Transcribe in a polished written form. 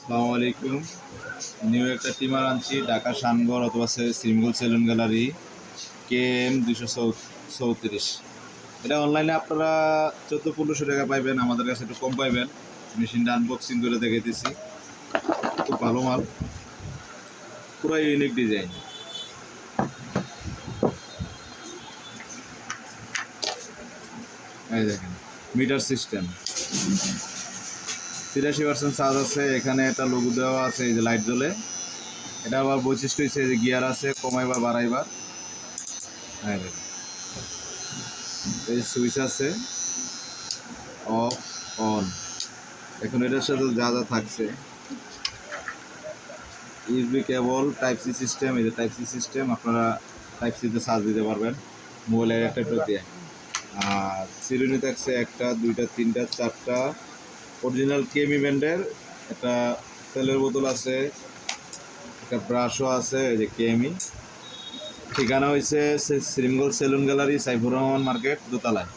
আসসালামু আলাইকুম। নিউ একটা টিমার আনছি, ঢাকা শানগড় অথবা সিম্বল সেলুন গ্যালারি KM 234। এটা অনলাইনে আপনারা 1400-1500 টাকা পাইবেন, আমাদের কাছে একটু কম পাইবেন। মেশিনটা আনবক্সিং করে দেখাইতেছি, খুব ভালো মাল, পুরো ইউনিক ডিজাইন। এই দেখেন, মিটার সিস্টেম, 83% চার্জ আছে। এখানে একটা লোগো দেওয়া আছে, এই যে লাইট জ্বলে। এটা আবার বৈশিষ্ট্য হচ্ছে যে গিয়ার আছে, কমাইবার বাড়াইবার। হ্যাঁ দেখেন, এই সুইচ আছে, অফ অন। এখন এটার সাথে যা যা থাকছে, USB cable, type C system. এই যে টাইপ সি সিস্টেম, আপনারা টাইপ সিতে চার্জ দিতে পারবেন মোবাইলের অ্যাডাপ্টার দিয়ে। আর চিরুনি থাকছে একটা, দুইটা, তিনটা, চারটা। অরিজিনাল কেমি ব্র্যান্ডের একটা তেলের বোতল আছে, একটা ব্রাশও আছে। এই যে কেমি। ঠিকানা হয়েছে symbol salon gallery, Saifur Rahman market, দোতলায়।